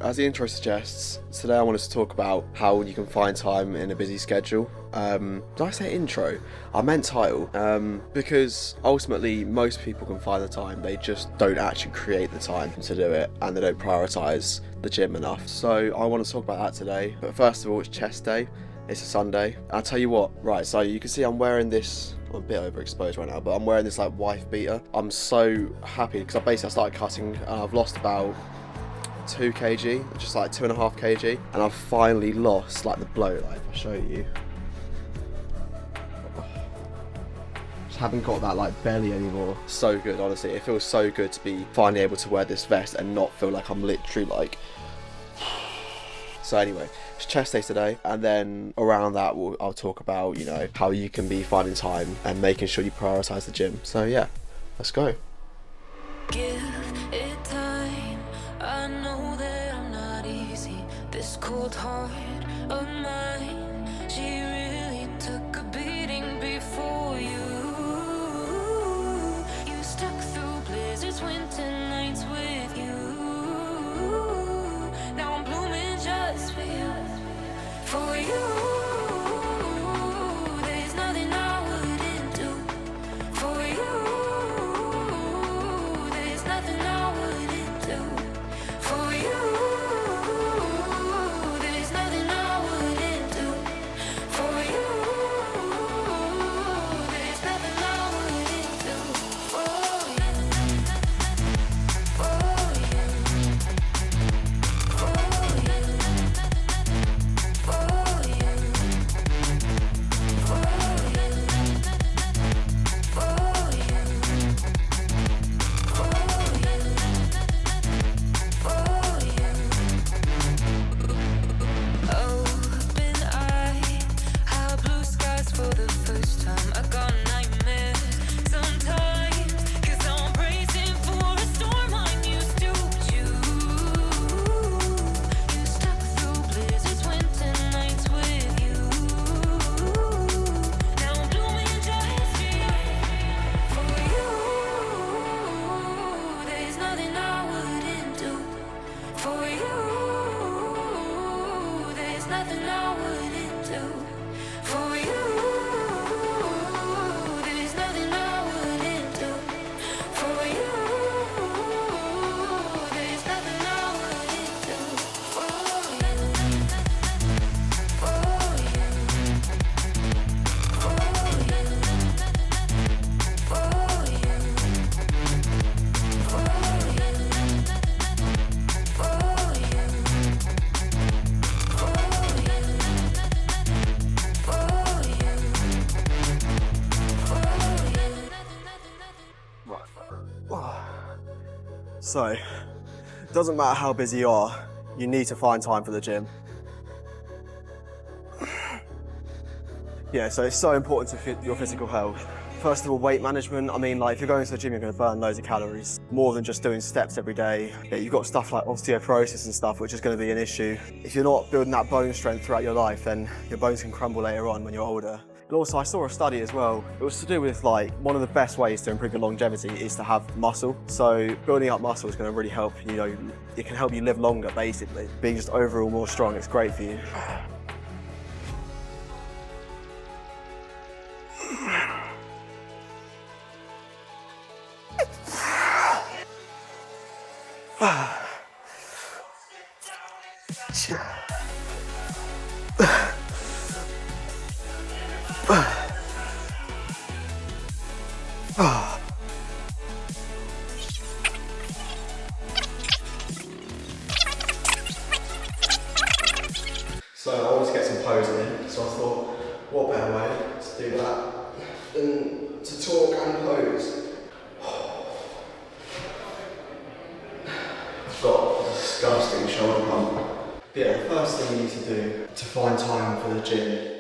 As the intro suggests, today I wanted to talk about how you can find time in a busy schedule. Did I say intro? I meant title, because ultimately most people can find the time, they just don't actually create the time to do it, and they don't prioritise the gym enough. So I want to talk about that today. But first of all, it's chest day. It's a Sunday. I'll tell you what, right, so you can see I'm wearing this, I'm a bit overexposed right now, but I'm wearing this like wife beater. I'm so happy because I started cutting and I've lost about 2 kg, just like 2.5 kg, and I've finally lost like the blow. Like if I show you, just haven't got that like belly anymore. So good, honestly. It feels so good to be finally able to wear this vest and not feel like I'm literally like. So anyway, it's chest day today, and then around that I'll talk about, you know, how you can be finding time and making sure you prioritise the gym. So yeah, let's go. Give it time. I know that I'm not easy. This cold heart of mine, she really took a beating before you. You stuck through blizzards, winter nights with you. Now I'm blooming just for you. For you, there's nothing I wouldn't do. For you, there's nothing I wouldn't do. For you, there's nothing I wouldn't do. For you, there's nothing I wouldn't do. For you, for you, for you, for you, for Open eye, high blue skies for the first time. I got nightmares sometimes, 'cause I'm bracing for a storm I'm used to. You stuck through blizzards, winter nights with you. Now I'm blooming just for you. There's nothing I wouldn't do. For you, there's nothing I wouldn't do. For you, there's nothing I wouldn't do. For you, there's nothing I wouldn't do. For you, for you, for you, for you, for So, it doesn't matter how busy you are, you need to find time for the gym. Yeah, so it's so important to your physical health. First of all, weight management. I mean, like if you're going to the gym, you're going to burn loads of calories, more than just doing steps every day. Yeah, you've got stuff like osteoporosis and stuff, which is going to be an issue. If you're not building that bone strength throughout your life, then your bones can crumble later on when you're older. But also, I saw a study as well. It was to do with like, one of the best ways to improve your longevity is to have muscle. So building up muscle is going to really help, you know, it can help you live longer, basically. Being just overall more strong, it's great for you. So I wanted to get some posing in, so I thought, what better way to do that than to talk and pose. I've got a disgusting shoulder bump. But yeah, the first thing you need to do to find time for the gym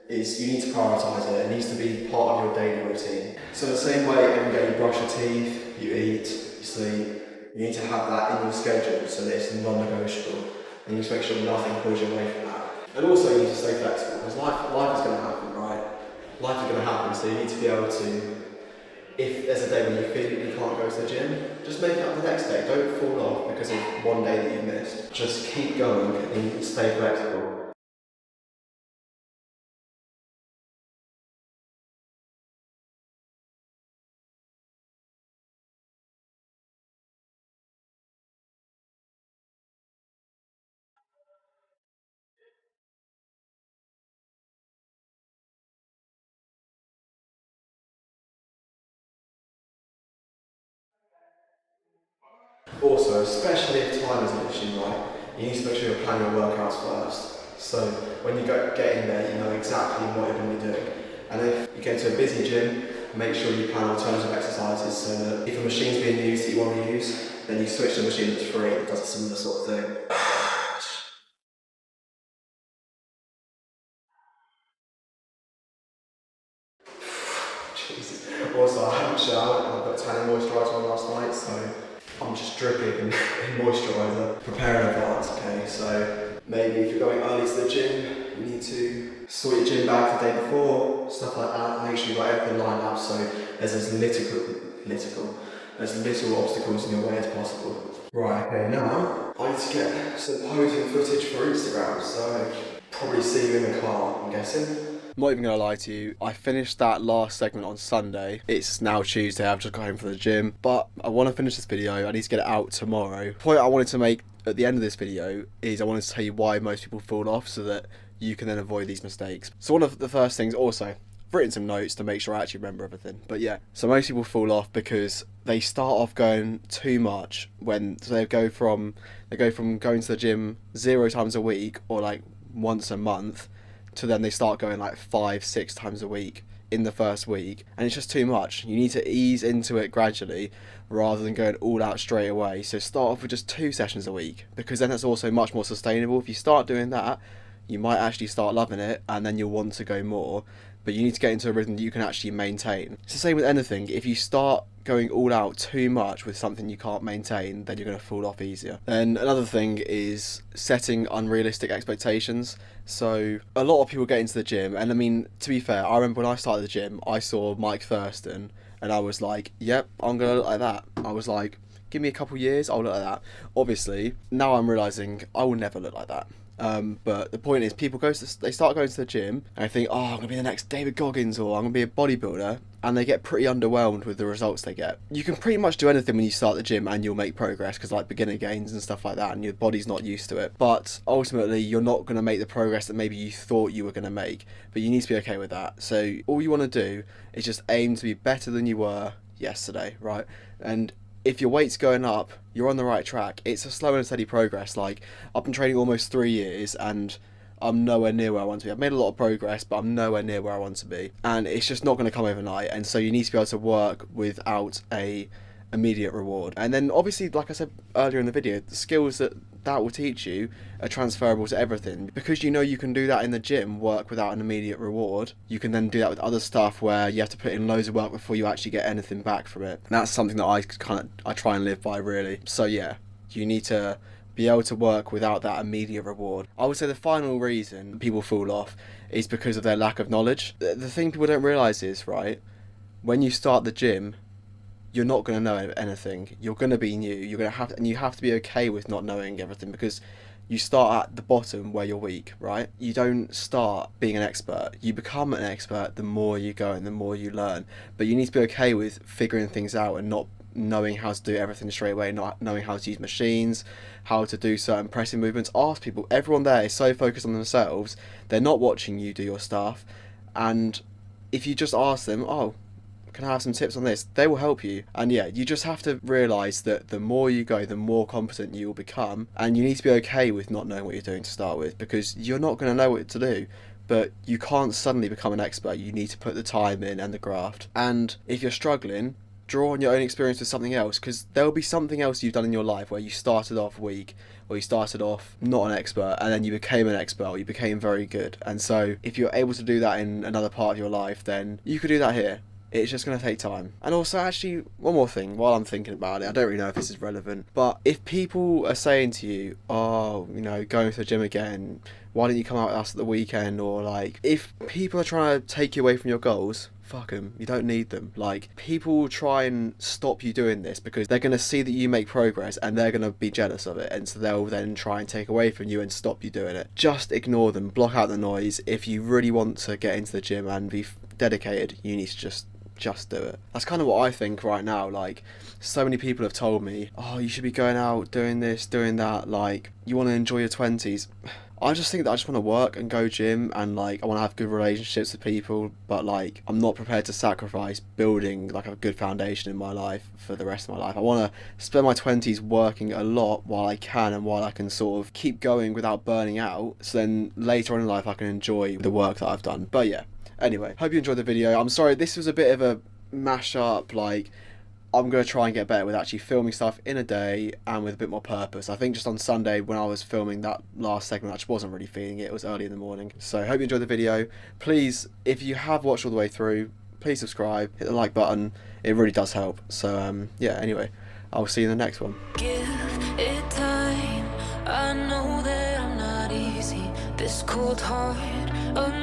is you need to prioritise it. It needs to be part of your daily routine. So the same way every day you brush your teeth, you eat, you sleep, you need to have that in your schedule so that it's non-negotiable. And you need to make sure nothing pulls you away from that. And also you need to stay flexible, because life is going to happen, right? Life is going to happen, so you need to be able to if there's a day when you feel you can't go to the gym, just make it up the next day. Don't fall off because of one day that you missed. Just keep going and stay flexible. Also, especially if time is an issue, right, you need to make sure you're planning your workouts first. So when you get in there, you know exactly what you're going to be doing. And if you get into a busy gym, make sure you plan alternative exercises so that if a machine's being used that you want to use, then you switch to a machine that's free that does a similar sort of thing. Jesus. Also, I haven't showered and I've got tanning moisturiser on last night, so I'm just dripping in moisturiser. Prepare in advance, okay? So maybe if you're going early to the gym, you need to sort your gym bag the day before, stuff like that. Make sure you've got everything lined up so there's as little obstacles in your way as possible. Right, okay, now I need to get some posing footage for Instagram, so probably see you in the car, I'm guessing. I'm not even going to lie to you, I finished that last segment on Sunday. It's now Tuesday, I've just got home from the gym, but I want to finish this video, I need to get it out tomorrow. The point I wanted to make at the end of this video is I wanted to tell you why most people fall off so that you can then avoid these mistakes. So one of the first things, also, I've written some notes to make sure I actually remember everything, but yeah. So most people fall off because they start off going too much so they go from going to the gym 0 times a week or like once a month to then they start going like 5-6 times a week in the first week, and it's just too much. You need to ease into it gradually rather than going all out straight away. So start off with just 2 sessions a week, because then that's also much more sustainable. If you start doing that, you might actually start loving it and then you'll want to go more, but you need to get into a rhythm that you can actually maintain. It's the same with anything. If you start going all out too much with something you can't maintain, then you're going to fall off easier. Then another thing is setting unrealistic expectations. So a lot of people get into the gym, and I mean, to be fair, I remember when I started the gym, I saw Mike Thurston and I was like, yep, I'm going to look like that. I was like, give me a couple years, I'll look like that. Obviously, now I'm realising I will never look like that. But the point is, people they start going to the gym and they think, oh, I'm going to be the next David Goggins, or I'm going to be a bodybuilder, and they get pretty underwhelmed with the results they get. You can pretty much do anything when you start the gym and you'll make progress, because like beginner gains and stuff like that, and your body's not used to it. But ultimately, you're not going to make the progress that maybe you thought you were going to make, but you need to be okay with that. So all you want to do is just aim to be better than you were yesterday, right? And if your weight's going up, you're on the right track. It's a slow and steady progress. Like, I've been training almost 3 years and I'm nowhere near where I want to be. I've made a lot of progress, but I'm nowhere near where I want to be. And it's just not going to come overnight. And so you need to be able to work without a immediate reward. And then obviously, like I said earlier in the video, the skills that will teach you are transferable to everything. Because you know you can do that in the gym, work without an immediate reward, you can then do that with other stuff where you have to put in loads of work before you actually get anything back from it. And that's something that I try and live by, really. So yeah, you need to be able to work without that immediate reward. I would say the final reason people fall off is because of their lack of knowledge. The thing people don't realise is, right, when you start the gym, you're not going to know anything. You're going to be new. You're going to have, and you have to be okay with not knowing everything, because you start at the bottom where you're weak, right? You don't start being an expert. You become an expert the more you go and the more you learn. But you need to be okay with figuring things out and not knowing how to do everything straight away, not knowing how to use machines, how to do certain pressing movements. Ask people. Everyone there is so focused on themselves, they're not watching you do your stuff. And if you just ask them, oh, can I have some tips on this? They will help you. And yeah, you just have to realise that the more you go, the more competent you will become. And you need to be okay with not knowing what you're doing to start with, because you're not going to know what to do. But you can't suddenly become an expert. You need to put the time in and the graft. And if you're struggling, draw on your own experience with something else, because there will be something else you've done in your life where you started off weak, or you started off not an expert, and then you became an expert, or you became very good. And so if you're able to do that in another part of your life, then you could do that here. It's just going to take time. And also, actually, one more thing while I'm thinking about it, I don't really know if this is relevant, but if people are saying to you, oh, you know, going to the gym again, why didn't you come out with us at the weekend? Or like, if people are trying to take you away from your goals, fuck them. You don't need them. Like, people will try and stop you doing this because they're going to see that you make progress and they're going to be jealous of it, and so they'll then try and take away from you and stop you doing it. Just ignore them. Block out the noise. If you really want to get into the gym and be dedicated, you need to just do it. That's kind of what I think right now. Like, so many people have told me, oh, you should be going out doing this, doing that, like, you want to enjoy your 20s. I just think that I just want to work and go gym, and like I want to have good relationships with people, but like I'm not prepared to sacrifice building like a good foundation in my life for the rest of my life. I want to spend my 20s working a lot while I can, and while I can sort of keep going without burning out, so then later on in life I can enjoy the work that I've done. But yeah, anyway, hope you enjoyed the video. I'm sorry this was a bit of a mash up. Like, I'm going to try and get better with actually filming stuff in a day and with a bit more purpose. I think just on Sunday when I was filming that last segment, I just wasn't really feeling it. It was early in the morning. So hope you enjoyed the video. Please, if you have watched all the way through, please subscribe, hit the like button. It really does help. So yeah, anyway, I'll see you in the next one. Give it time. I know that I'm not easy. This cold heart of